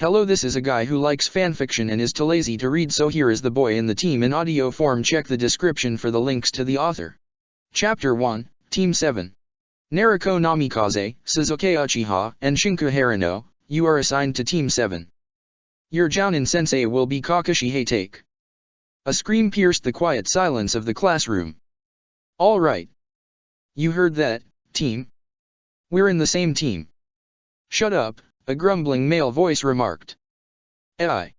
Hello, this is a guy who likes fanfiction and is too lazy to read, so here is the boy in the team in audio form. Check the description for the links to the author. Chapter 1, Team 7. Naruko Namikaze, Sasuke Uchiha, and Shinku Harano, you are assigned to Team 7. Your Jounin sensei will be Kakashi Hatake. A scream pierced the quiet silence of the classroom. All right. You heard that, team? We're in the same team. Shut up, a grumbling male voice remarked. Ai.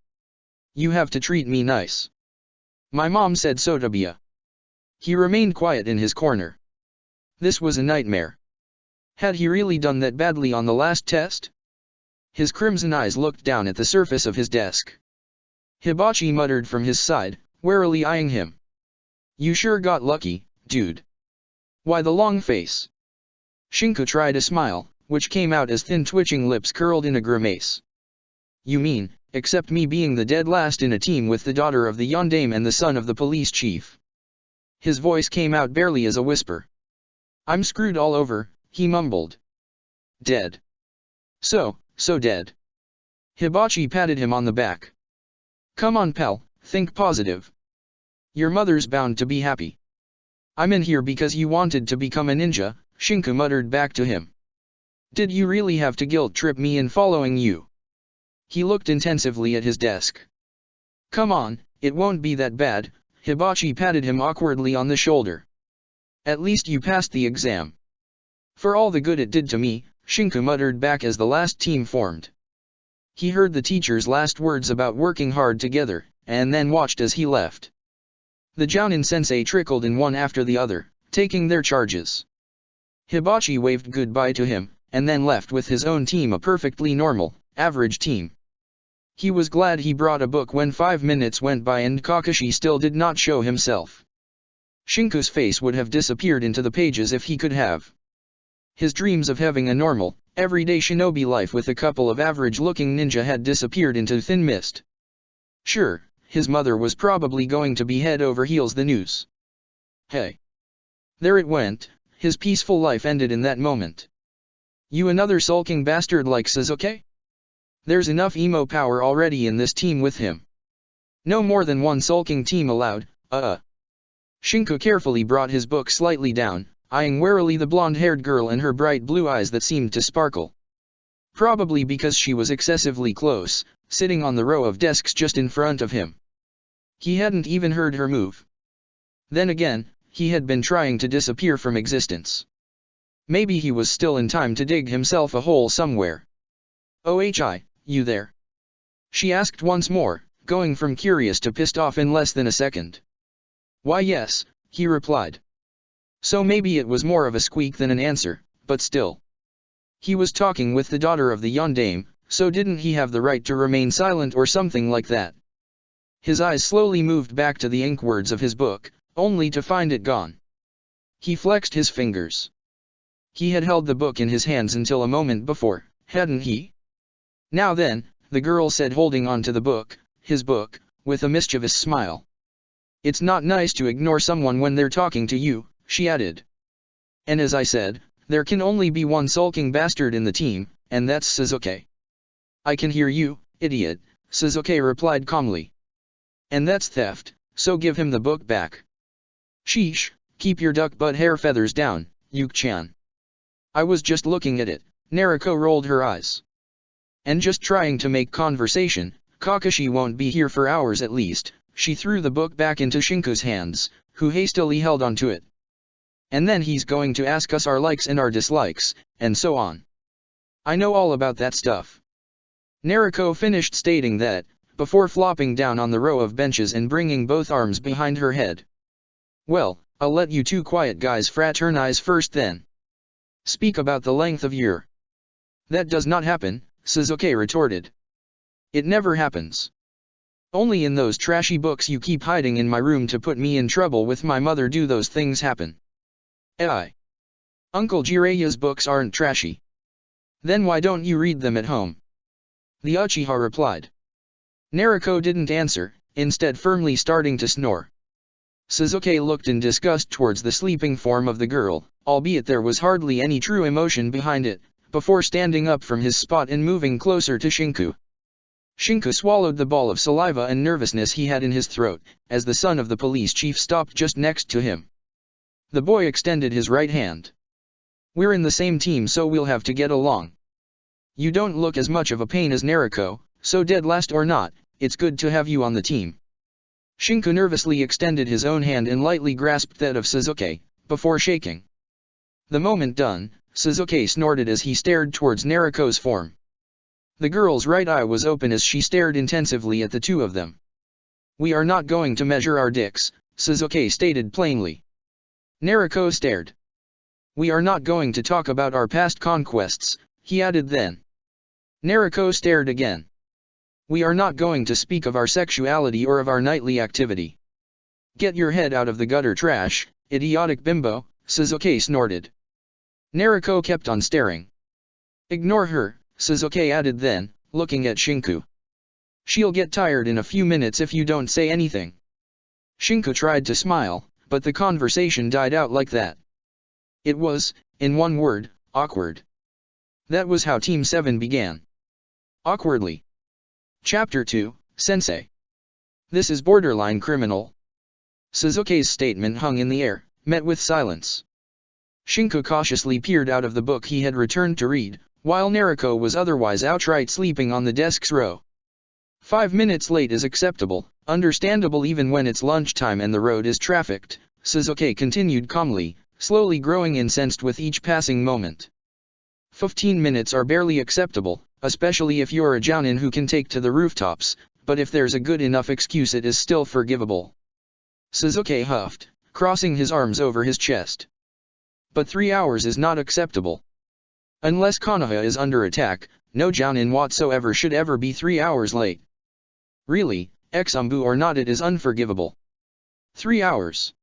You have to treat me nice. My mom said so, Tabia. He remained quiet in his corner. This was a nightmare. Had he really done that badly on the last test? His crimson eyes looked down at the surface of his desk. Hibachi muttered from his side, warily eyeing him. You sure got lucky, dude. Why the long face? Shinku tried a smile, which came out as thin twitching lips curled in a grimace. You mean, except me being the dead last in a team with the daughter of the yondaime and the son of the police chief. His voice came out barely as a whisper. I'm screwed all over, he mumbled. Dead. So dead. Hibachi patted him on the back. Come on, pal, think positive. Your mother's bound to be happy. I'm in here because you wanted to become a ninja, Shinku muttered back to him. Did you really have to guilt-trip me in following you? He looked intensively at his desk. Come on, it won't be that bad, Hibachi patted him awkwardly on the shoulder. At least you passed the exam. For all the good it did to me, Shinku muttered back as the last team formed. He heard the teacher's last words about working hard together, and then watched as he left. The Jounin sensei trickled in one after the other, taking their charges. Hibachi waved goodbye to him, and then left with his own team, a perfectly normal, average team. He was glad he brought a book when 5 minutes went by and Kakashi still did not show himself. Shinku's face would have disappeared into the pages if he could have. His dreams of having a normal, everyday shinobi life with a couple of average-looking ninja had disappeared into thin mist. Sure, his mother was probably going to be head over heels the news. Hey. There it went, his peaceful life ended in that moment. You another sulking bastard like Sasuke? There's enough emo power already in this team with him. No more than one sulking team allowed, Shinku carefully brought his book slightly down, eyeing warily the blonde-haired girl and her bright blue eyes that seemed to sparkle. Probably because she was excessively close, sitting on the row of desks just in front of him. He hadn't even heard her move. Then again, he had been trying to disappear from existence. Maybe he was still in time to dig himself a hole somewhere. OHI, you there? She asked once more, going from curious to pissed off in less than a second. Why yes, he replied. So maybe it was more of a squeak than an answer, but still. He was talking with the daughter of the yondaime, so didn't he have the right to remain silent or something like that? His eyes slowly moved back to the ink words of his book, only to find it gone. He flexed his fingers. He had held the book in his hands until a moment before, hadn't he? Now then, the girl said, holding on to the book, his book, with a mischievous smile. It's not nice to ignore someone when they're talking to you, she added. And as I said, there can only be one sulking bastard in the team, and that's Sasuke. I can hear you, idiot, Sasuke replied calmly. And that's theft, so give him the book back. Sheesh, keep your duck butt hair feathers down, Yuki-chan. I was just looking at it, Naruko rolled her eyes. And just trying to make conversation, Kakashi won't be here for hours at least, she threw the book back into Shinku's hands, who hastily held onto it. And then he's going to ask us our likes and our dislikes, and so on. I know all about that stuff. Naruko finished stating that, before flopping down on the row of benches and bringing both arms behind her head. Well, I'll let you two quiet guys fraternize first then. Speak about the length of your... That does not happen, Sasuke retorted. It never happens. Only in those trashy books you keep hiding in my room to put me in trouble with my mother do those things happen. Uncle Jiraya's books aren't trashy. Then why don't you read them at home? The Uchiha replied. Naruko didn't answer, instead firmly starting to snore. Sasuke looked in disgust towards the sleeping form of the girl, albeit there was hardly any true emotion behind it, before standing up from his spot and moving closer to Shinku. Shinku swallowed the ball of saliva and nervousness he had in his throat, as the son of the police chief stopped just next to him. The boy extended his right hand. We're in the same team, so we'll have to get along. You don't look as much of a pain as Nariko, so dead last or not, it's good to have you on the team. Shinku nervously extended his own hand and lightly grasped that of Suzuki, before shaking. The moment done, Suzuki snorted as he stared towards Nariko's form. The girl's right eye was open as she stared intensively at the two of them. We are not going to measure our dicks, Suzuki stated plainly. Nariko stared. We are not going to talk about our past conquests, he added then. Nariko stared again. We are not going to speak of our sexuality or of our nightly activity. Get your head out of the gutter trash, idiotic bimbo, Suzuki snorted. Nariko kept on staring. Ignore her, Suzuki added then, looking at Shinku. She'll get tired in a few minutes if you don't say anything. Shinku tried to smile, but the conversation died out like that. It was, in one word, awkward. That was how Team 7 began. Awkwardly. Chapter 2, Sensei. This is borderline criminal. Suzuki's statement hung in the air, met with silence. Shinku cautiously peered out of the book he had returned to read, while Nariko was otherwise outright sleeping on the desk's row. 5 minutes late is acceptable, understandable even when it's lunchtime and the road is trafficked, Suzuki continued calmly, slowly growing incensed with each passing moment. 15 minutes are barely acceptable, especially if you're a jounin who can take to the rooftops, but if there's a good enough excuse it is still forgivable. Suzuki huffed, crossing his arms over his chest. But 3 hours is not acceptable. Unless Konoha is under attack, no jounin whatsoever should ever be 3 hours late. Really, exumbu or not, it is unforgivable. 3 hours.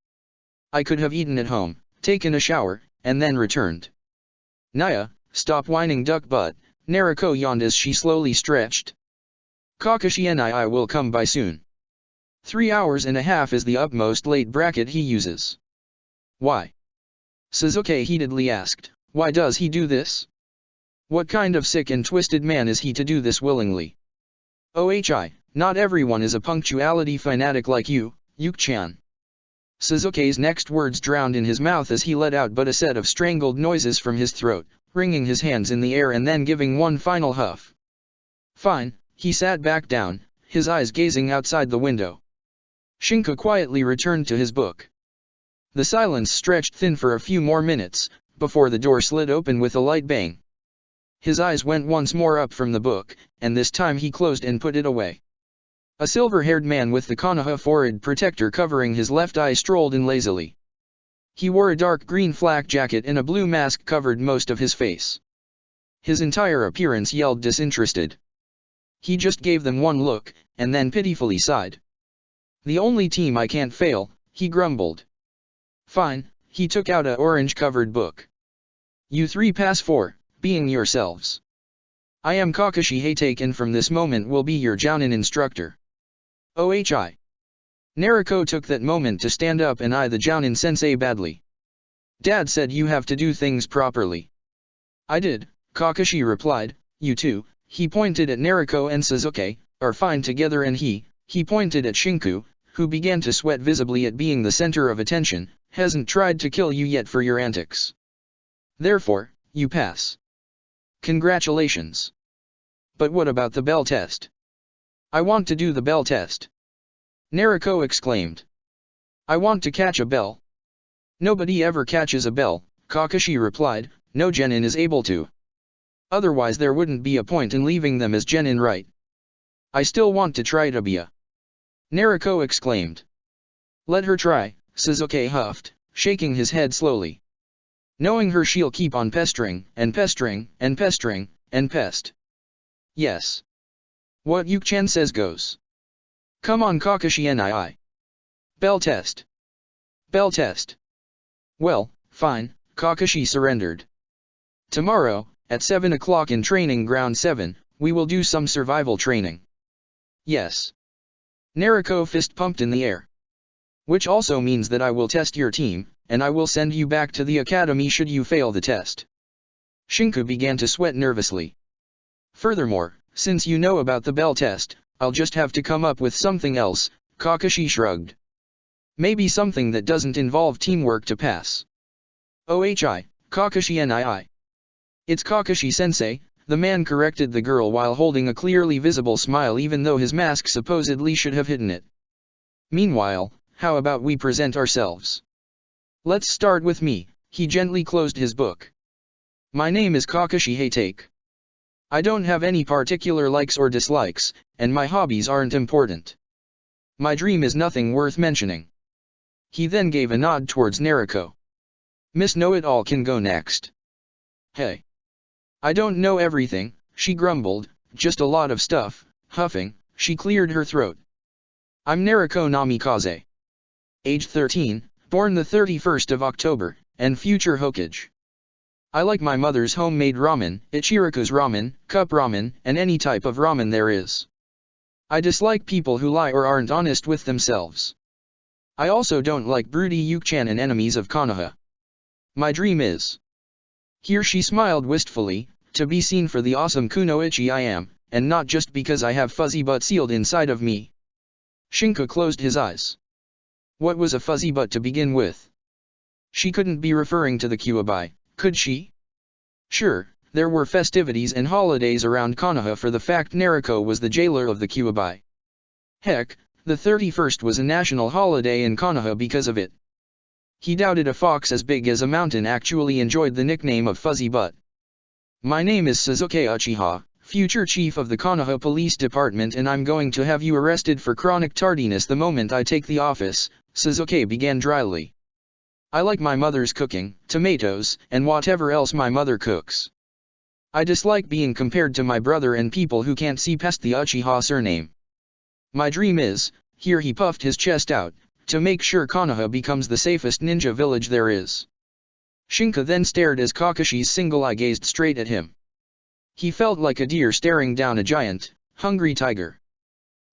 I could have eaten at home, taken a shower, and then returned. Naya, stop whining duck butt, Nariko yawned as she slowly stretched. Kakashi and I will come by soon. 3 hours and a half is the utmost late bracket he uses. Why? Suzuki heatedly asked, why does he do this? What kind of sick and twisted man is he to do this willingly? OHI, not everyone is a punctuality fanatic like you, Yuki-chan. Suzuki's next words drowned in his mouth as he let out but a set of strangled noises from his throat, wringing his hands in the air and then giving one final huff. Fine, he sat back down, his eyes gazing outside the window. Shinku quietly returned to his book. The silence stretched thin for a few more minutes, before the door slid open with a light bang. His eyes went once more up from the book, and this time he closed and put it away. A silver-haired man with the Konoha forehead protector covering his left eye strolled in lazily. He wore a dark green flak jacket and a blue mask covered most of his face. His entire appearance yelled disinterested. He just gave them one look, and then pitifully sighed. The only team I can't fail, he grumbled. Fine, he took out a orange-covered book. You three pass for being yourselves. I am Kakashi Hatake and from this moment will be your jounin instructor. OHI. Nariko took that moment to stand up and eye the jounin sensei badly. Dad said you have to do things properly. I did, Kakashi replied. You two, he pointed at Nariko and Suzuki, are fine together and he pointed at Shinku, who began to sweat visibly at being the center of attention, hasn't tried to kill you yet for your antics. Therefore, you pass. Congratulations. But what about the bell test? I want to do the bell test. Nariko exclaimed. I want to catch a bell. Nobody ever catches a bell, Kakashi replied, no genin is able to. Otherwise there wouldn't be a point in leaving them as genin, right? I still want to try Tabia. Nariko exclaimed. Let her try, Suzuki huffed, shaking his head slowly. Knowing her she'll keep on pestering, and pestering, and pestering, and pest. Yes. What Yuki-chan says goes. Come on Kakashi nii. Bell test. Bell test. Well, fine, Kakashi surrendered. Tomorrow, at 7 o'clock in Training Ground 7, we will do some survival training. Yes. Nariko fist pumped in the air. Which also means that I will test your team, and I will send you back to the academy should you fail the test. Shinku began to sweat nervously. Furthermore, Since you know about the bell test, I'll just have to come up with something else, Kakashi shrugged. Maybe something that doesn't involve teamwork to pass. Ohi, Kakashi nii. It's Kakashi-sensei, the man corrected the girl while holding a clearly visible smile even though his mask supposedly should have hidden it. Meanwhile, how about we present ourselves? Let's start with me, he gently closed his book. My name is Kakashi Hatake. I don't have any particular likes or dislikes, and my hobbies aren't important. My dream is nothing worth mentioning. He then gave a nod towards Naruko. Miss Know-It-All can go next. Hey. I don't know everything, she grumbled, just a lot of stuff. Huffing, she cleared her throat. I'm Naruko Namikaze. Age 13, born the 31st of October, and future Hokage. I like my mother's homemade ramen, Ichiraku's ramen, cup ramen, and any type of ramen there is. I dislike people who lie or aren't honest with themselves. I also don't like broody Yuki-chan and enemies of Konoha. My dream is. Here she smiled wistfully, to be seen for the awesome kunoichi I am, and not just because I have fuzzy butt sealed inside of me. Shinka closed his eyes. What was a fuzzy butt to begin with? She couldn't be referring to the Kyuubi, could she? Sure, there were festivities and holidays around Konoha for the fact Naruko was the jailer of the Kyuubi. Heck, the 31st was a national holiday in Konoha because of it. He doubted a fox as big as a mountain actually enjoyed the nickname of Fuzzy Butt. My name is Sasuke Uchiha, future chief of the Konoha Police Department, and I'm going to have you arrested for chronic tardiness the moment I take the office, Sasuke began dryly. I like my mother's cooking, tomatoes, and whatever else my mother cooks. I dislike being compared to my brother and people who can't see past the Uchiha surname. My dream is, here he puffed his chest out, to make sure Konoha becomes the safest ninja village there is. Shinka then stared as Kakashi's single eye gazed straight at him. He felt like a deer staring down a giant, hungry tiger.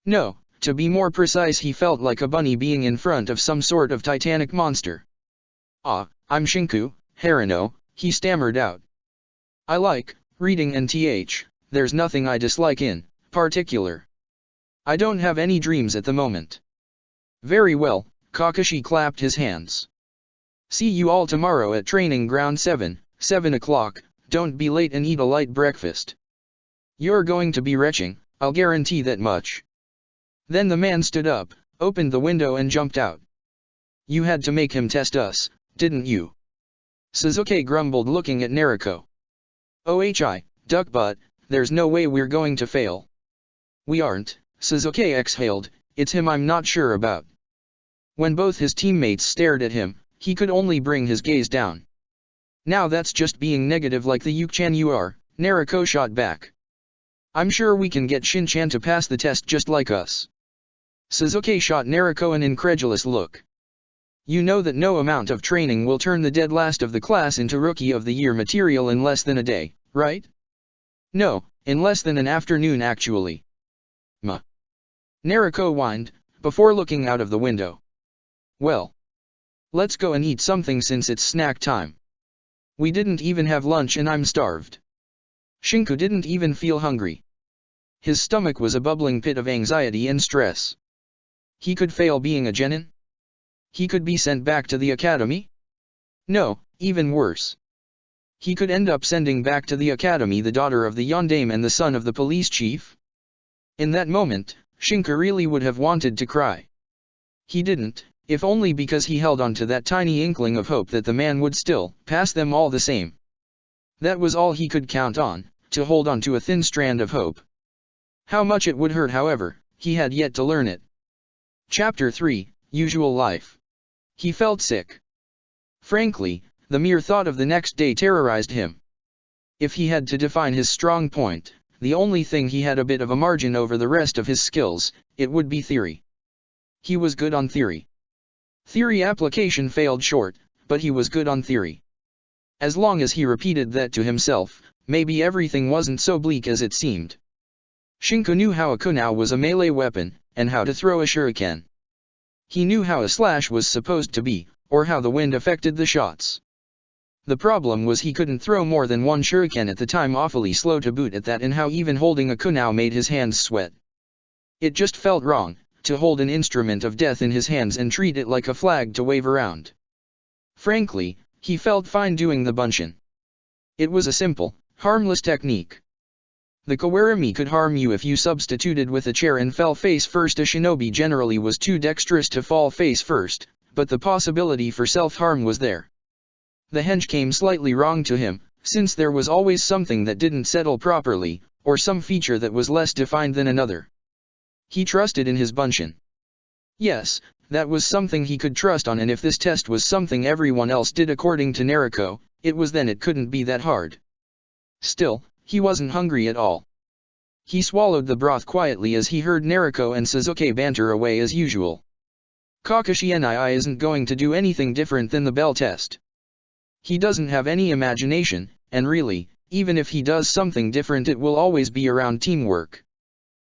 No, to be more precise, he felt like a bunny being in front of some sort of titanic monster. Ah, I'm Shinku, Harano, he stammered out. I like reading and there's nothing I dislike in particular. I don't have any dreams at the moment. Very well, Kakashi clapped his hands. See you all tomorrow at training ground 7 o'clock, don't be late and eat a light breakfast. You're going to be retching, I'll guarantee that much. Then the man stood up, opened the window and jumped out. You had to make him test us, didn't you? Sasuke grumbled looking at Naruko. Ohi, duck butt, there's no way we're going to fail. We aren't, Sasuke exhaled, it's him I'm not sure about. When both his teammates stared at him, he could only bring his gaze down. Now that's just being negative like the Yuki-chan you are, Naruko shot back. I'm sure we can get Shin-chan to pass the test just like us. Sasuke shot Naruko an incredulous look. You know that no amount of training will turn the dead last of the class into Rookie of the Year material in less than a day, right? No, in less than an afternoon actually. Naruko whined, before looking out of the window. Well. Let's go and eat something since it's snack time. We didn't even have lunch and I'm starved. Shinku didn't even feel hungry. His stomach was a bubbling pit of anxiety and stress. He could fail being a genin? He could be sent back to the academy? No, even worse. He could end up sending back to the academy the daughter of the yondaime and the son of the police chief? In that moment, Shinku really would have wanted to cry. He didn't, if only because he held on to that tiny inkling of hope that the man would still pass them all the same. That was all he could count on, to hold on to a thin strand of hope. How much it would hurt, however, he had yet to learn it. Chapter 3, Usual Life. He felt sick. Frankly, the mere thought of the next day terrorized him. If he had to define his strong point, the only thing he had a bit of a margin over the rest of his skills, it would be theory. He was good on theory. Theory application failed short, but he was good on theory. As long as he repeated that to himself, maybe everything wasn't so bleak as it seemed. Shinku knew how a kunai was a melee weapon, and how to throw a shuriken. He knew how a slash was supposed to be, or how the wind affected the shots. The problem was he couldn't throw more than one shuriken at the time, awfully slow to boot at that, and how even holding a kunao made his hands sweat. It just felt wrong, to hold an instrument of death in his hands and treat it like a flag to wave around. Frankly, he felt fine doing the bunshin. It was a simple, harmless technique. The kawarami could harm you if you substituted with a chair and fell face first. A shinobi generally was too dexterous to fall face first, but the possibility for self-harm was there. The henge came slightly wrong to him, since there was always something that didn't settle properly, or some feature that was less defined than another. He trusted in his bunshin. Yes, that was something he could trust on, and if this test was something everyone else did according to Nariko, it couldn't be that hard. Still, he wasn't hungry at all. He swallowed the broth quietly as he heard Nariko and Sasuke banter away as usual. Kakashi Nii isn't going to do anything different than the bell test. He doesn't have any imagination, and really, even if he does something different, it will always be around teamwork.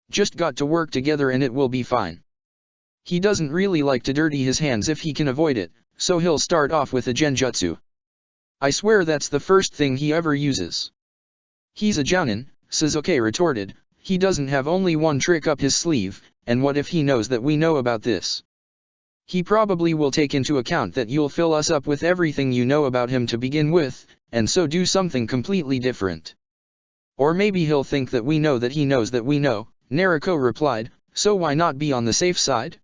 Just got to work together and it will be fine. He doesn't really like to dirty his hands if he can avoid it, so he'll start off with a genjutsu. I swear that's the first thing he ever uses. He's a jounin, Sasuke retorted. He doesn't have only one trick up his sleeve, and what if he knows that we know about this? He probably will take into account that you'll fill us up with everything you know about him to begin with, and so do something completely different. Or maybe he'll think that we know that he knows that we know, Nariko replied, so why not be on the safe side?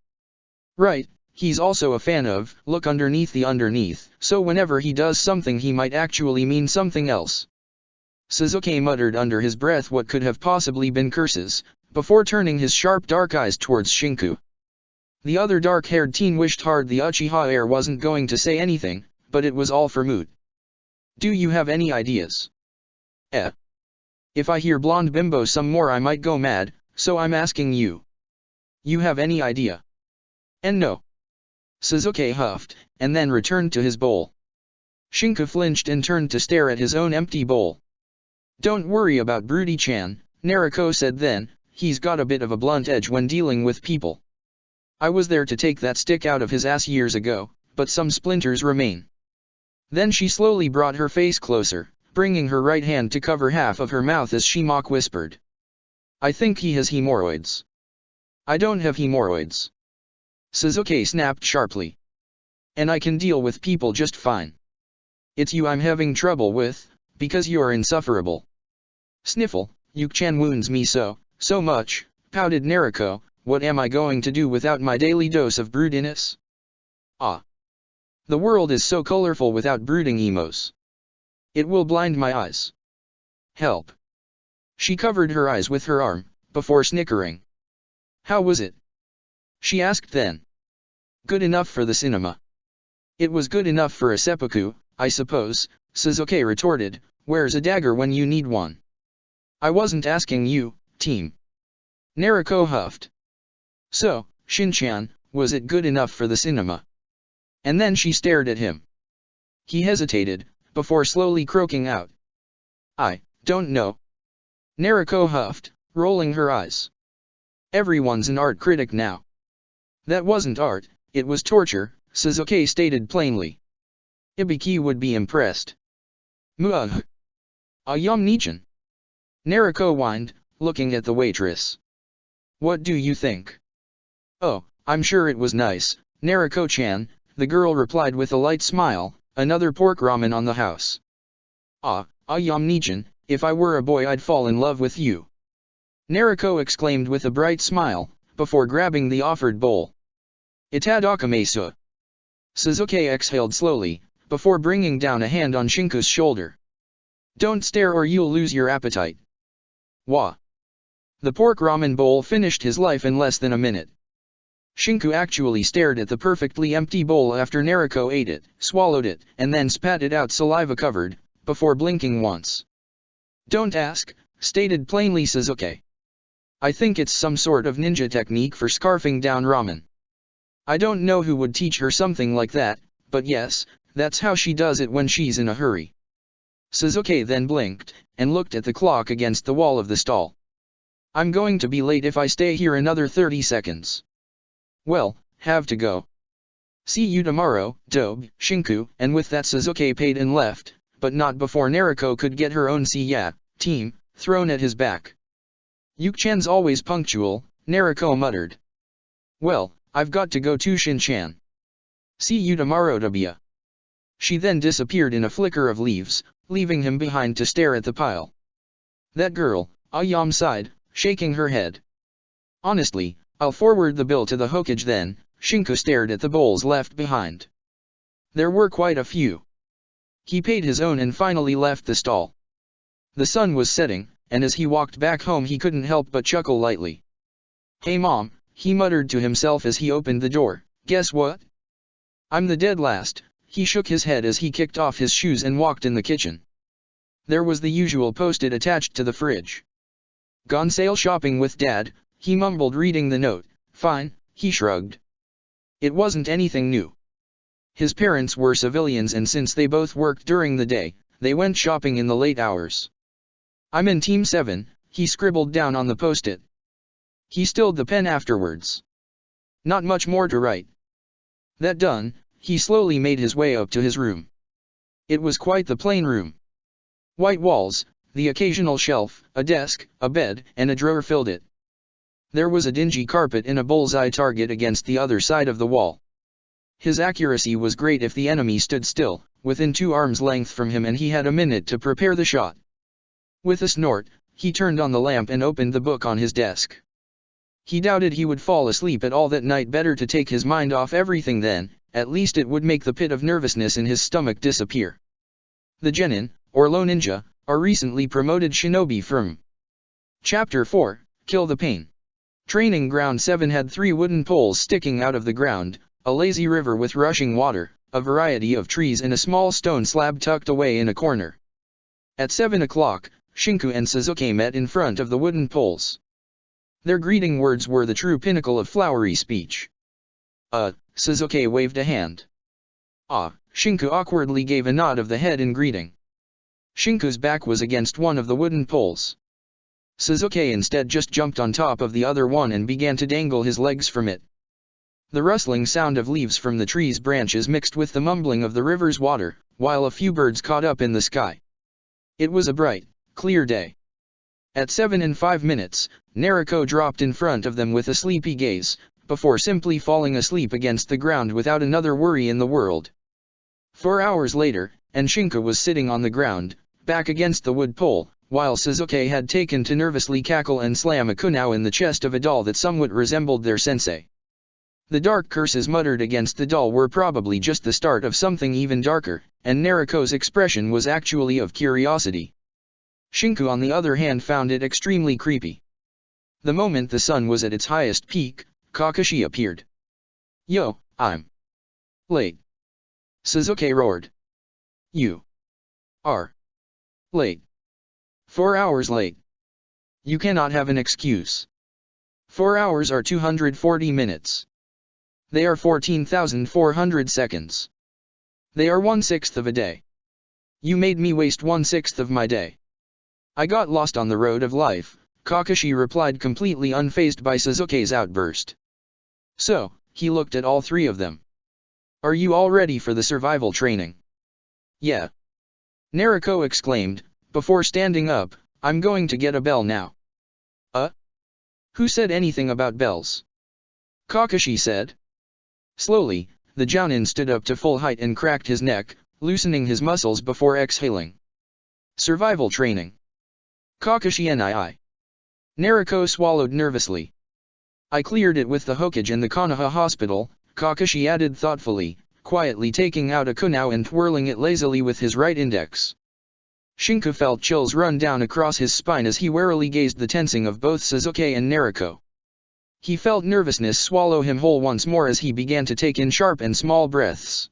Right, he's also a fan of, look underneath the underneath, so whenever he does something he might actually mean something else. Sasuke muttered under his breath what could have possibly been curses, before turning his sharp dark eyes towards Shinku. The other dark-haired teen wished hard the Uchiha heir wasn't going to say anything, but it was all for moot. Do you have any ideas? If I hear blonde bimbo some more I might go mad, so I'm asking you. You have any idea? And no. Sasuke huffed, and then returned to his bowl. Shinku flinched and turned to stare at his own empty bowl. Don't worry about Broody-chan, Nariko said then, he's got a bit of a blunt edge when dealing with people. I was there to take that stick out of his ass years ago, but some splinters remain. Then she slowly brought her face closer, bringing her right hand to cover half of her mouth as she mock whispered. I think he has hemorrhoids. I don't have hemorrhoids. Sasuke snapped sharply. And I can deal with people just fine. It's you I'm having trouble with, because you're insufferable. Sniffle, Yuki-chan wounds me so much, pouted Nariko. What am I going to do without my daily dose of broodiness? Ah. The world is so colorful without brooding emos. It will blind my eyes. Help. She covered her eyes with her arm, before snickering. How was it? She asked then. Good enough for the cinema. It was good enough for a seppuku, I suppose, Sasuke retorted. Where's a dagger when you need one? I wasn't asking you, team. Nariko huffed. So, Shin-chan, was it good enough for the cinema? And then she stared at him. He hesitated, before slowly croaking out. I don't know. Nariko huffed, rolling her eyes. Everyone's an art critic now. That wasn't art, it was torture, Sasuke stated plainly. Ibiki would be impressed. Muugh. Ayam-nichan. Nariko whined, looking at the waitress. What do you think? Oh, I'm sure it was nice, Nariko-chan, the girl replied with a light smile, another pork ramen on the house. Ah, Ayam-nichan, if I were a boy I'd fall in love with you. Nariko exclaimed with a bright smile, before grabbing the offered bowl. Itadakimasu. Sasuke exhaled slowly, before bringing down a hand on Shinku's shoulder. Don't stare or you'll lose your appetite. Wah. The pork ramen bowl finished his life in less than a minute. Shinku actually stared at the perfectly empty bowl after Nariko ate it, swallowed it, and then spat it out saliva-covered, before blinking once. Don't ask, stated plainly Sasuke. I think it's some sort of ninja technique for scarfing down ramen. I don't know who would teach her something like that, but yes, that's how she does it when she's in a hurry. Sasuke then blinked, and looked at the clock against the wall of the stall. I'm going to be late if I stay here another 30 seconds. Well, have to go. See you tomorrow, Dobe, Shinku, and with that Suzuki paid and left, but not before Nariko could get her own see team, thrown at his back. Yuki-chan's always punctual, Nariko muttered. Well, I've got to go to Shin-chan. See you tomorrow, Tabia. She then disappeared in a flicker of leaves, leaving him behind to stare at the pile. That girl, Ayam sighed, shaking her head. Honestly, I'll forward the bill to the Hokage then. Shinku stared at the bowls left behind. There were quite a few. He paid his own and finally left the stall. The sun was setting, and as he walked back home he couldn't help but chuckle lightly. Hey mom, he muttered to himself as he opened the door, guess what? I'm the dead last. He shook his head as he kicked off his shoes and walked in the kitchen. There was the usual post-it attached to the fridge. Gone sail shopping with Dad, he mumbled reading the note. Fine, he shrugged. It wasn't anything new. His parents were civilians and since they both worked during the day, they went shopping in the late hours. I'm in Team 7, he scribbled down on the post-it. He stilled the pen afterwards. Not much more to write. That done, he slowly made his way up to his room. It was quite the plain room. White walls, the occasional shelf, a desk, a bed, and a drawer filled it. There was a dingy carpet in a bullseye target against the other side of the wall. His accuracy was great if the enemy stood still, within 2 arms' length from him, and he had a minute to prepare the shot. With a snort, he turned on the lamp and opened the book on his desk. He doubted he would fall asleep at all that night. Better to take his mind off everything then, at least it would make the pit of nervousness in his stomach disappear. The Genin, or Low Ninja, are recently promoted shinobi from. Chapter 4, Kill the Pain. Training Ground 7 had 3 wooden poles sticking out of the ground, a lazy river with rushing water, a variety of trees and a small stone slab tucked away in a corner. At 7 o'clock, Shinku and Suzuki met in front of the wooden poles. Their greeting words were the true pinnacle of flowery speech. Suzuki waved a hand. Shinku awkwardly gave a nod of the head in greeting. Shinku's back was against one of the wooden poles. Suzuki instead just jumped on top of the other one and began to dangle his legs from it. The rustling sound of leaves from the tree's branches mixed with the mumbling of the river's water, while a few birds caught up in the sky. It was a bright, clear day. At 7:05, Nariko dropped in front of them with a sleepy gaze, before simply falling asleep against the ground without another worry in the world. 4 hours later, and Shinku was sitting on the ground, back against the wood pole, while Suzuki had taken to nervously cackle and slam a kunao in the chest of a doll that somewhat resembled their sensei. The dark curses muttered against the doll were probably just the start of something even darker, and Nariko's expression was actually of curiosity. Shinku on the other hand found it extremely creepy. The moment the sun was at its highest peak, Kakashi appeared. Yo, I'm late. Suzuki roared. You are late. 4 hours late. You cannot have an excuse. 4 hours are 240 minutes. They are 14,400 seconds. They are 1/6 of a day. You made me waste 1/6 of my day. I got lost on the road of life, Kakashi replied, completely unfazed by Suzuki's outburst. So, he looked at all 3 of them. Are you all ready for the survival training? Yeah. Nariko exclaimed, before standing up. I'm going to get a bell now. Who said anything about bells? Kakashi said. Slowly, the Jounin stood up to full height and cracked his neck, loosening his muscles before exhaling. Survival training. Kakashi nii. Nariko swallowed nervously. I cleared it with the Hokage and the Konoha hospital, Kakashi added thoughtfully, quietly taking out a kunao and twirling it lazily with his right index. Shinku felt chills run down across his spine as he warily gazed the tensing of both Suzuki and Nariko. He felt nervousness swallow him whole once more as he began to take in sharp and small breaths.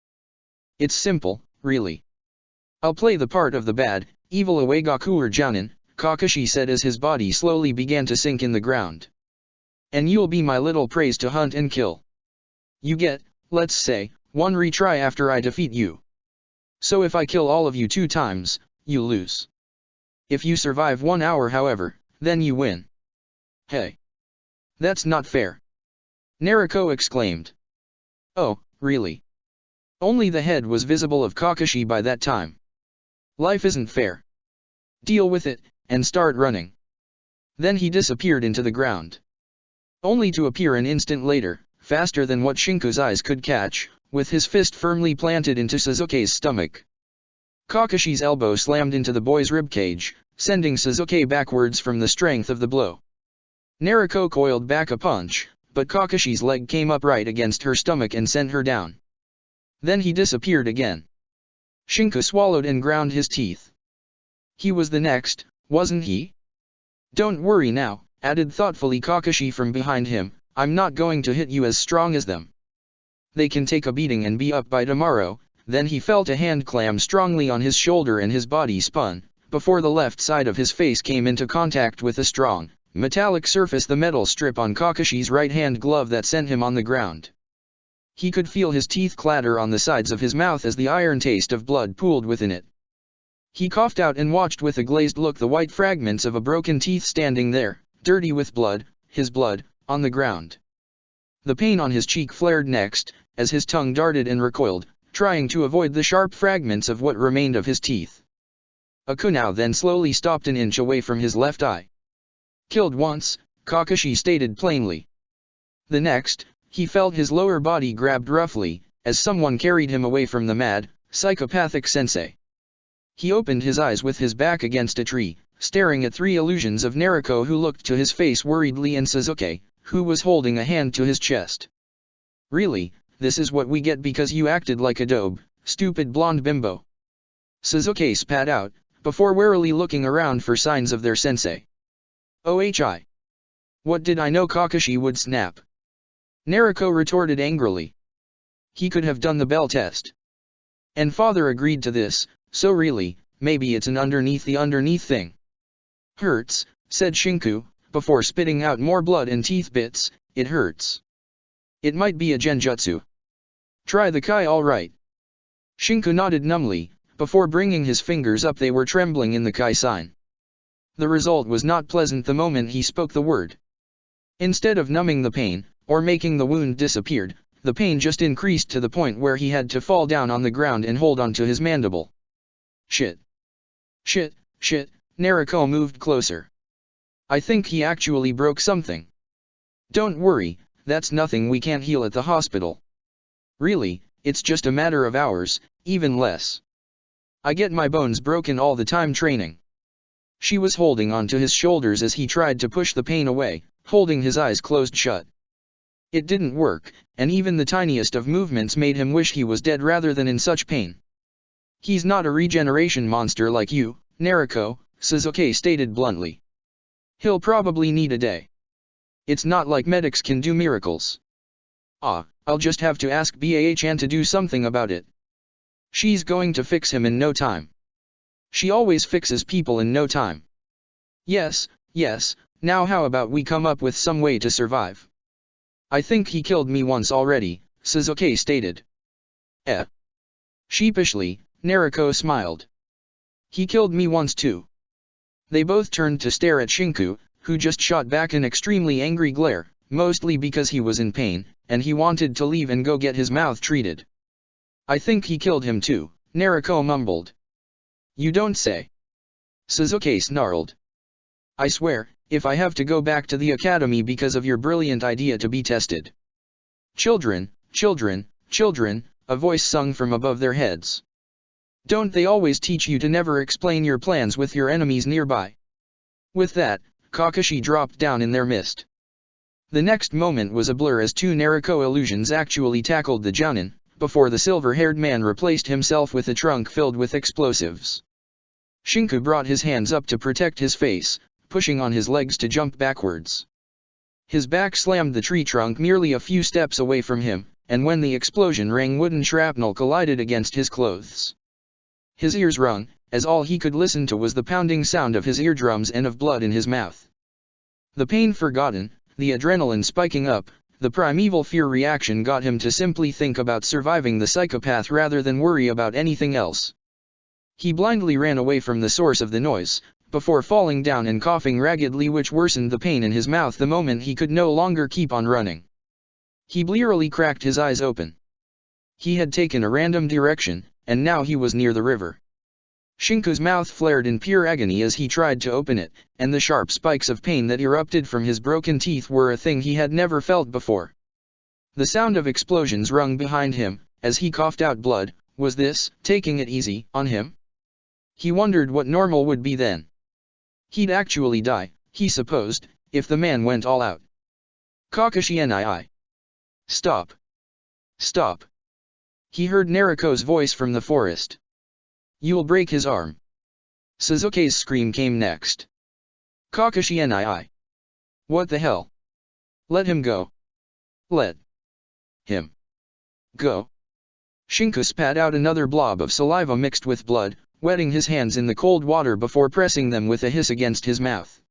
It's simple, really. I'll play the part of the bad, evil Uegaku or Jounin, Kakashi said as his body slowly began to sink in the ground. And you'll be my little praise to hunt and kill. You get, let's say, 1 retry after I defeat you. So if I kill all of you 2 times, you lose. If you survive 1 hour however, then you win. Hey. That's not fair. Nariko exclaimed. Oh, really. Only the head was visible of Kakashi by that time. Life isn't fair. Deal with it, and start running. Then he disappeared into the ground. Only to appear an instant later, faster than what Shinku's eyes could catch, with his fist firmly planted into Sasuke's stomach. Kakashi's elbow slammed into the boy's ribcage, sending Sasuke backwards from the strength of the blow. Naruko coiled back a punch, but Kakashi's leg came upright against her stomach and sent her down. Then he disappeared again. Shinku swallowed and ground his teeth. He was the next, wasn't he? Don't worry now, added thoughtfully Kakashi from behind him, I'm not going to hit you as strong as them. They can take a beating and be up by tomorrow. Then he felt a hand clam strongly on his shoulder and his body spun, before the left side of his face came into contact with a strong, metallic surface, the metal strip on Kakashi's right-hand glove that sent him on the ground. He could feel his teeth clatter on the sides of his mouth as the iron taste of blood pooled within it. He coughed out and watched with a glazed look the white fragments of a broken teeth standing there, dirty with blood, his blood, on the ground. The pain on his cheek flared next, as his tongue darted and recoiled, trying to avoid the sharp fragments of what remained of his teeth. A kunai then slowly stopped an inch away from his left eye. Killed once, Kakashi stated plainly. The next, he felt his lower body grabbed roughly, as someone carried him away from the mad, psychopathic sensei. He opened his eyes with his back against a tree, staring at three illusions of Naruko who looked to his face worriedly and Sasuke, who was holding a hand to his chest. Really, this is what we get because you acted like a dope, stupid blonde bimbo. Sasuke spat out, before warily looking around for signs of their sensei. OHI. What did I know Kakashi would snap? Naruko retorted angrily. He could have done the bell test. And father agreed to this, so really, maybe it's an underneath thing. Hurts, said Shinku, before spitting out more blood and teeth bits, it hurts. It might be a genjutsu. Try the kai alright. Shinku nodded numbly, before bringing his fingers up. They were trembling in the kai sign. The result was not pleasant the moment he spoke the word. Instead of numbing the pain, or making the wound disappear, the pain just increased to the point where he had to fall down on the ground and hold on to his mandible. Shit. Shit, shit, Naruko moved closer. I think he actually broke something. Don't worry, that's nothing we can't heal at the hospital. Really, it's just a matter of hours, even less. I get my bones broken all the time training. She was holding on to his shoulders as he tried to push the pain away, holding his eyes closed shut. It didn't work, and even the tiniest of movements made him wish he was dead rather than in such pain. He's not a regeneration monster like you, Naruko, Sasuke stated bluntly. He'll probably need a day. It's not like medics can do miracles. I'll just have to ask Bah-chan to do something about it. She's going to fix him in no time. She always fixes people in no time. Yes, now how about we come up with some way to survive? I think he killed me once already, Sasuke stated. Sheepishly, Naruko smiled. He killed me once too. They both turned to stare at Shinku, who just shot back an extremely angry glare, mostly because he was in pain, and he wanted to leave and go get his mouth treated. I think he killed him too, Naruko mumbled. You don't say. Sasuke snarled. I swear, if I have to go back to the academy because of your brilliant idea to be tested. Children, a voice sung from above their heads. Don't they always teach you to never explain your plans with your enemies nearby? With that, Kakashi dropped down in their midst. The next moment was a blur as two Naruko illusions actually tackled the Jounin, before the silver-haired man replaced himself with a trunk filled with explosives. Shinku brought his hands up to protect his face, pushing on his legs to jump backwards. His back slammed the tree trunk merely a few steps away from him, and when the explosion rang, wooden shrapnel collided against his clothes. His ears rung, as all he could listen to was the pounding sound of his eardrums and of blood in his mouth. The pain forgotten, the adrenaline spiking up, the primeval fear reaction got him to simply think about surviving the psychopath rather than worry about anything else. He blindly ran away from the source of the noise, before falling down and coughing raggedly, which worsened the pain in his mouth the moment he could no longer keep on running. He blearily cracked his eyes open. He had taken a random direction, and now he was near the river. Shinku's mouth flared in pure agony as he tried to open it, and the sharp spikes of pain that erupted from his broken teeth were a thing he had never felt before. The sound of explosions rung behind him, as he coughed out blood. Was this taking it easy on him? He wondered what normal would be then. He'd actually die, he supposed, if the man went all out. Kakashi nii. Stop. Stop. He heard Naruko's voice from the forest. You'll break his arm. Sasuke's scream came next. Kakashi nii. What the hell? Let him go. Let him go. Shinku spat out another blob of saliva mixed with blood, wetting his hands in the cold water before pressing them with a hiss against his mouth.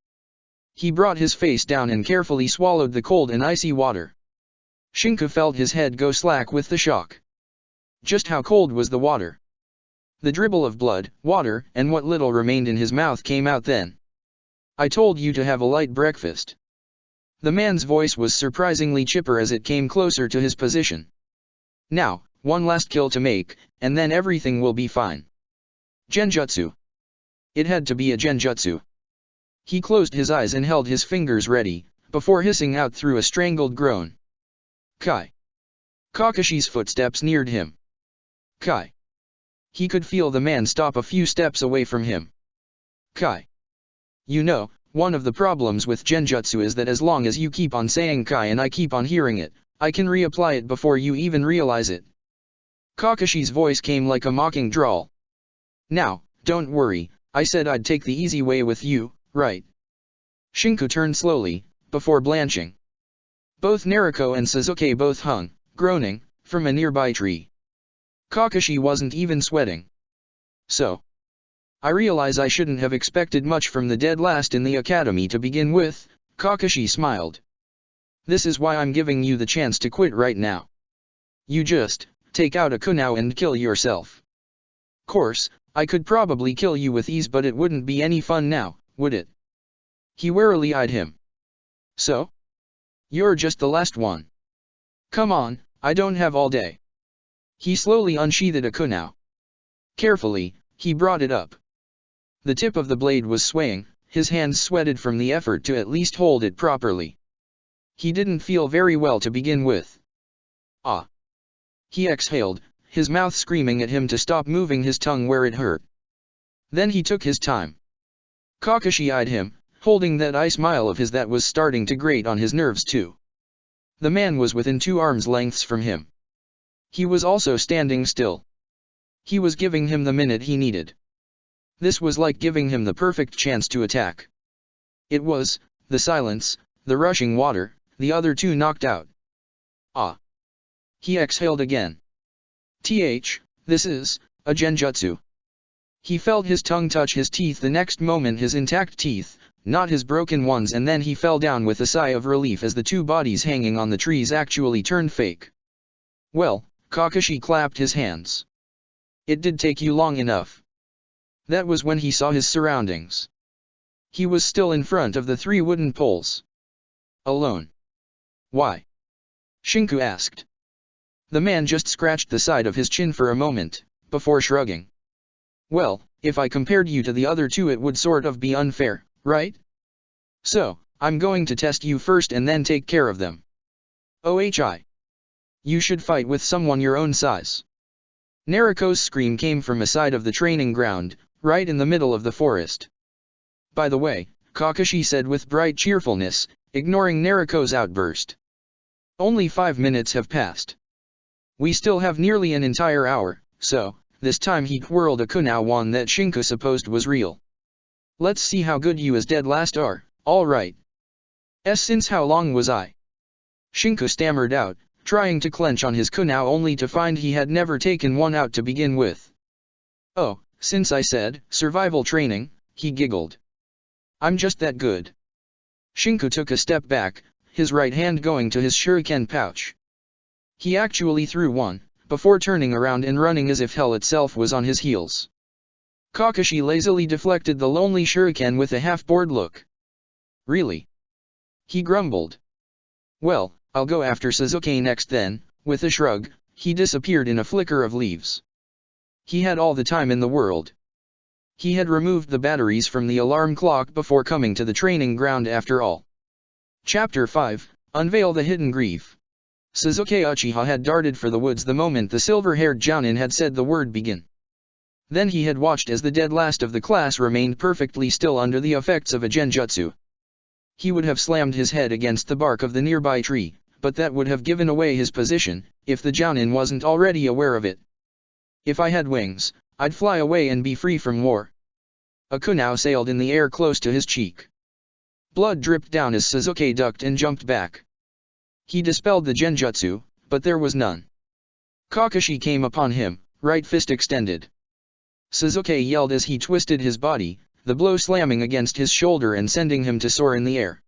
He brought his face down and carefully swallowed the cold and icy water. Shinku felt his head go slack with the shock. Just how cold was the water? The dribble of blood, water, and what little remained in his mouth came out then. I told you to have a light breakfast. The man's voice was surprisingly chipper as it came closer to his position. Now, one last kill to make, and then everything will be fine. Genjutsu. It had to be a genjutsu. He closed his eyes and held his fingers ready, before hissing out through a strangled groan. Kai. Kakashi's footsteps neared him. Kai. He could feel the man stop a few steps away from him. Kai. You know, one of the problems with genjutsu is that as long as you keep on saying Kai and I keep on hearing it, I can reapply it before you even realize it. Kakashi's voice came like a mocking drawl. Now, don't worry, I said I'd take the easy way with you, right? Shinku turned slowly, before blanching. Both Naruko and Sasuke both hung, groaning, from a nearby tree. Kakashi wasn't even sweating. So. I realize I shouldn't have expected much from the dead last in the academy to begin with, Kakashi smiled. This is why I'm giving you the chance to quit right now. You just take out a kunai and kill yourself. Course, I could probably kill you with ease, but it wouldn't be any fun now, would it? He warily eyed him. So? You're just the last one. Come on, I don't have all day. He slowly unsheathed a kunai. Carefully, he brought it up. The tip of the blade was swaying, his hands sweated from the effort to at least hold it properly. He didn't feel very well to begin with. Ah. He exhaled, his mouth screaming at him to stop moving his tongue where it hurt. Then he took his time. Kakashi eyed him, holding that eye smile of his that was starting to grate on his nerves too. The man was within 2 arms lengths from him. He was also standing still. He was giving him the minute he needed. This was like giving him the perfect chance to attack. It was, the silence, the rushing water, the other 2 knocked out. Ah. He exhaled again. This is a genjutsu. He felt his tongue touch his teeth the next moment, his intact teeth, not his broken ones, and then he fell down with a sigh of relief as the 2 bodies hanging on the trees actually turned fake. Well, Kakashi clapped his hands. It did take you long enough. That was when he saw his surroundings. He was still in front of the 3 wooden poles. Alone. Why? Shinku asked. The man just scratched the side of his chin for a moment, before shrugging. Well, if I compared you to the other 2 it would sort of be unfair, right? So, I'm going to test you first and then take care of them. OHI. You should fight with someone your own size. Naruko's scream came from a side of the training ground, right in the middle of the forest. By the way, Kakashi said with bright cheerfulness, ignoring Naruko's outburst. Only 5 minutes have passed. We still have nearly an entire hour, so, this time he twirled a kunai, one that Shinku supposed was real. Let's see how good you as dead last are, alright. Since how long was I? Shinku stammered out, trying to clench on his kunai only to find he had never taken one out to begin with. Oh, since I said, survival training, he giggled. I'm just that good. Shinku took a step back, his right hand going to his shuriken pouch. He actually threw one, before turning around and running as if hell itself was on his heels. Kakashi lazily deflected the lonely shuriken with a half-bored look. Really? He grumbled. Well, I'll go after Sasuke next then, with a shrug, he disappeared in a flicker of leaves. He had all the time in the world. He had removed the batteries from the alarm clock before coming to the training ground after all. Chapter 5, Unveil the Hidden Grief. Sasuke Uchiha had darted for the woods the moment the silver-haired Jounin had said the word begin. Then he had watched as the dead last of the class remained perfectly still under the effects of a genjutsu. He would have slammed his head against the bark of the nearby tree, but that would have given away his position, if the Jounin wasn't already aware of it. If I had wings, I'd fly away and be free from war. A kunao sailed in the air close to his cheek. Blood dripped down as Sasuke ducked and jumped back. He dispelled the genjutsu, but there was none. Kakashi came upon him, right fist extended. Sasuke yelled as he twisted his body, the blow slamming against his shoulder and sending him to soar in the air.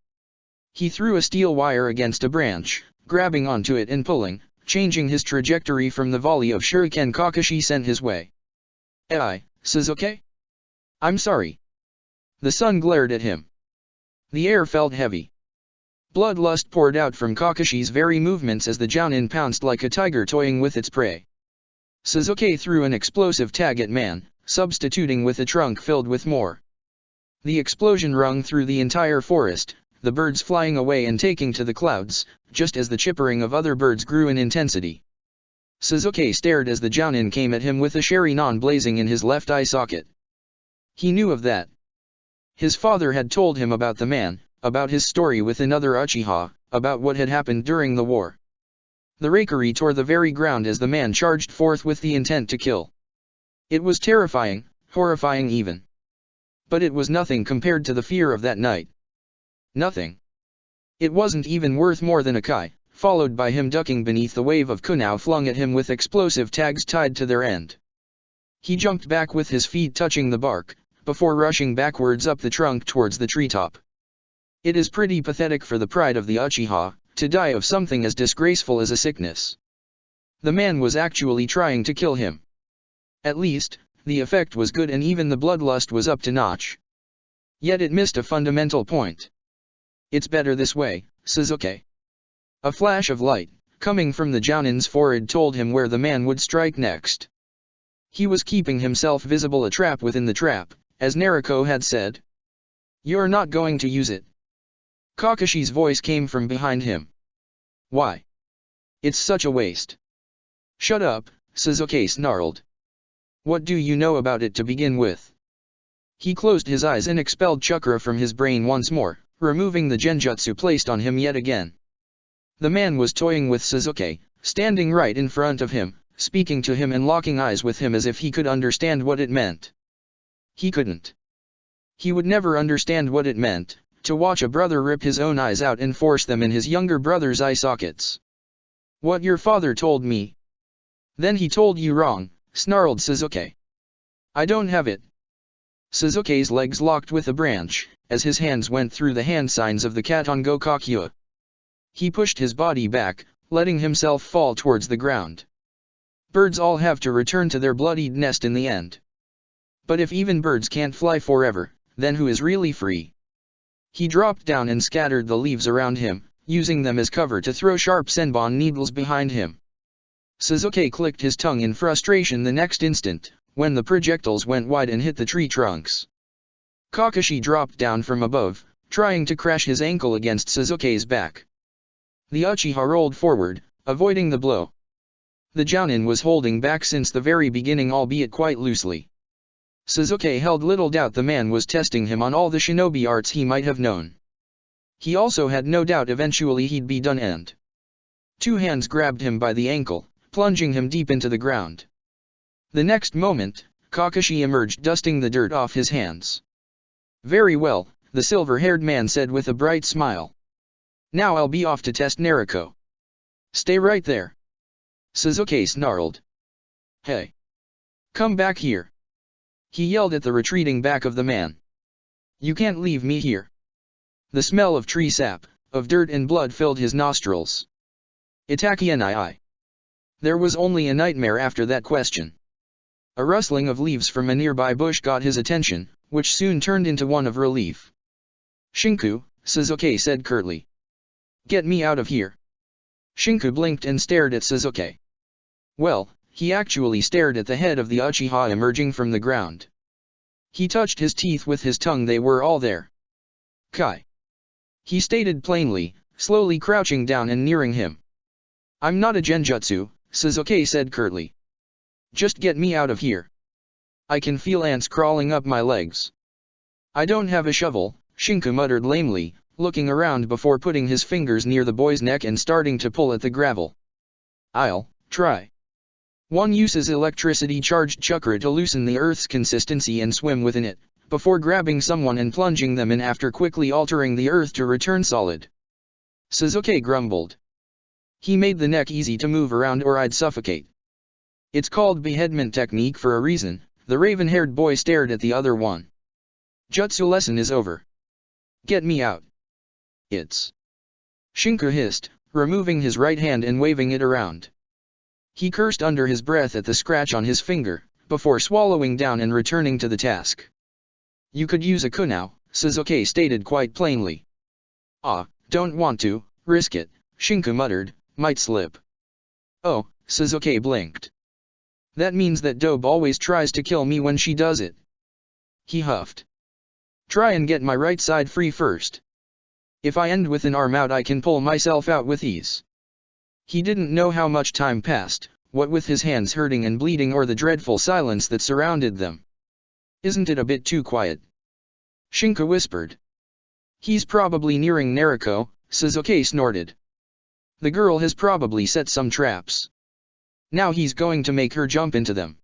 He threw a steel wire against a branch, grabbing onto it and pulling, changing his trajectory from the volley of shuriken Kakashi sent his way. Sasuke? I'm sorry. The sun glared at him. The air felt heavy. Bloodlust poured out from Kakashi's very movements as the Jounin pounced like a tiger toying with its prey. Sasuke threw an explosive tag at man, substituting with a trunk filled with more. The explosion rung through the entire forest, the birds flying away and taking to the clouds, just as the chippering of other birds grew in intensity. Sasuke stared as the Jounin came at him with a Sharingan blazing in his left eye socket. He knew of that. His father had told him about the man, about his story with another Uchiha, about what had happened during the war. The Raikiri tore the very ground as the man charged forth with the intent to kill. It was terrifying, horrifying even. But it was nothing compared to the fear of that night. Nothing. It wasn't even worth more than a kai, followed by him ducking beneath the wave of kunao flung at him with explosive tags tied to their end. He jumped back with his feet touching the bark, before rushing backwards up the trunk towards the treetop. It is pretty pathetic for the pride of the Uchiha, to die of something as disgraceful as a sickness. The man was actually trying to kill him. At least, the effect was good and even the bloodlust was up to notch. Yet it missed a fundamental point. It's better this way, Sasuke. A flash of light, coming from the Jounin's forehead told him where the man would strike next. He was keeping himself visible, a trap within the trap, as Naruko had said. You're not going to use it. Kakashi's voice came from behind him. Why? It's such a waste. Shut up, Sasuke snarled. What do you know about it to begin with? He closed his eyes and expelled chakra from his brain once more, removing the genjutsu placed on him yet again. The man was toying with Sasuke, standing right in front of him, speaking to him and locking eyes with him as if he could understand what it meant. He couldn't. He would never understand what it meant, to watch a brother rip his own eyes out and force them in his younger brother's eye sockets. What your father told me. Then he told you wrong, snarled Sasuke. I don't have it. Sasuke's legs locked with a branch, as his hands went through the hand signs of the Katongo Kakyua. He pushed his body back, letting himself fall towards the ground. Birds all have to return to their bloodied nest in the end. But if even birds can't fly forever, then who is really free? He dropped down and scattered the leaves around him, using them as cover to throw sharp senbon needles behind him. Sasuke clicked his tongue in frustration the next instant, when the projectiles went wide and hit the tree trunks. Kakashi dropped down from above, trying to crash his ankle against Sasuke's back. The Uchiha rolled forward, avoiding the blow. The Jounin was holding back since the very beginning, albeit quite loosely. Sasuke held little doubt the man was testing him on all the shinobi arts he might have known. He also had no doubt eventually he'd be done and. Two hands grabbed him by the ankle, plunging him deep into the ground. The next moment, Kakashi emerged dusting the dirt off his hands. Very well, the silver-haired man said with a bright smile. Now I'll be off to test Naruko. Stay right there. Sasuke snarled. Hey! Come back here! He yelled at the retreating back of the man. You can't leave me here. The smell of tree sap, of dirt and blood filled his nostrils. Itachi. There was only a nightmare after that question. A rustling of leaves from a nearby bush got his attention, which soon turned into one of relief. Shinku, Sasuke said curtly. Get me out of here. Shinku blinked and stared at Sasuke. Well, he actually stared at the head of the Uchiha emerging from the ground. He touched his teeth with his tongue, they were all there. Kai. He stated plainly, slowly crouching down and nearing him. I'm not a genjutsu, Sasuke said curtly. Just get me out of here. I can feel ants crawling up my legs. I don't have a shovel, Shinku muttered lamely, looking around before putting his fingers near the boy's neck and starting to pull at the gravel. I'll try. One uses electricity-charged chakra to loosen the earth's consistency and swim within it, before grabbing someone and plunging them in after quickly altering the earth to return solid. Sasuke grumbled. He made the neck easy to move around or I'd suffocate. It's called beheadment technique for a reason, the raven-haired boy stared at the other one. Jutsu lesson is over. Get me out. It's. Shinku hissed, removing his right hand and waving it around. He cursed under his breath at the scratch on his finger, before swallowing down and returning to the task. You could use a kunao, Sasuke stated quite plainly. Ah, don't want to, risk it, Shinku muttered, might slip. Oh, Sasuke blinked. That means that Dobe always tries to kill me when she does it. He huffed. Try and get my right side free first. If I end with an arm out I can pull myself out with ease. He didn't know how much time passed, what with his hands hurting and bleeding or the dreadful silence that surrounded them. Isn't it a bit too quiet? Shinku whispered. He's probably nearing Naruko, Sasuke snorted. The girl has probably set some traps. Now he's going to make her jump into them.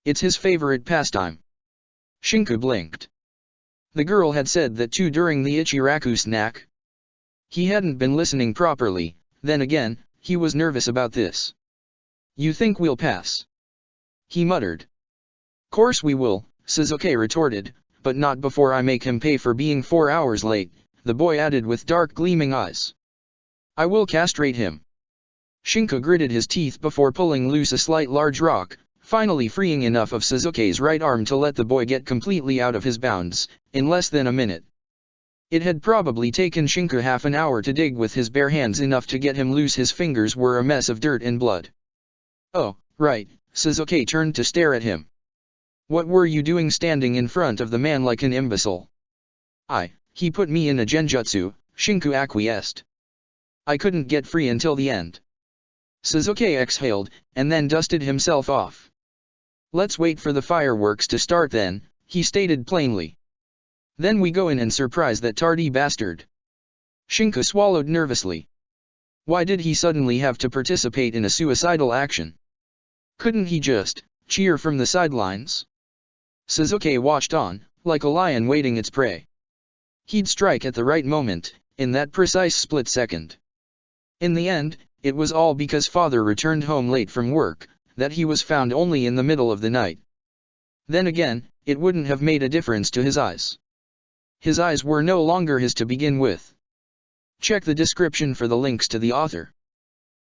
It's his favorite pastime. Shinku blinked. The girl had said that too during the Ichiraku snack. He hadn't been listening properly, then again, he was nervous about this. You think we'll pass? He muttered. Course we will, Sasuke retorted, but not before I make him pay for being 4 hours late, the boy added with dark gleaming eyes. I will castrate him. Shinku gritted his teeth before pulling loose a slight large rock, finally freeing enough of Sasuke's right arm to let the boy get completely out of his bounds, in less than a minute. It had probably taken Shinku half an hour to dig with his bare hands enough to get him loose. His fingers were a mess of dirt and blood. Oh, right, Sasuke turned to stare at him. What were you doing standing in front of the man like an imbecile? He put me in a genjutsu, Shinku acquiesced. I couldn't get free until the end. Sasuke exhaled, and then dusted himself off. Let's wait for the fireworks to start then, he stated plainly. Then we go in and surprise that tardy bastard. Shinku swallowed nervously. Why did he suddenly have to participate in a suicidal action? Couldn't he just cheer from the sidelines? Sasuke watched on, like a lion waiting its prey. He'd strike at the right moment, in that precise split second. In the end, it was all because father returned home late from work, that he was found only in the middle of the night. Then again, it wouldn't have made a difference to his eyes. His eyes were no longer his to begin with. Check the description for the links to the author.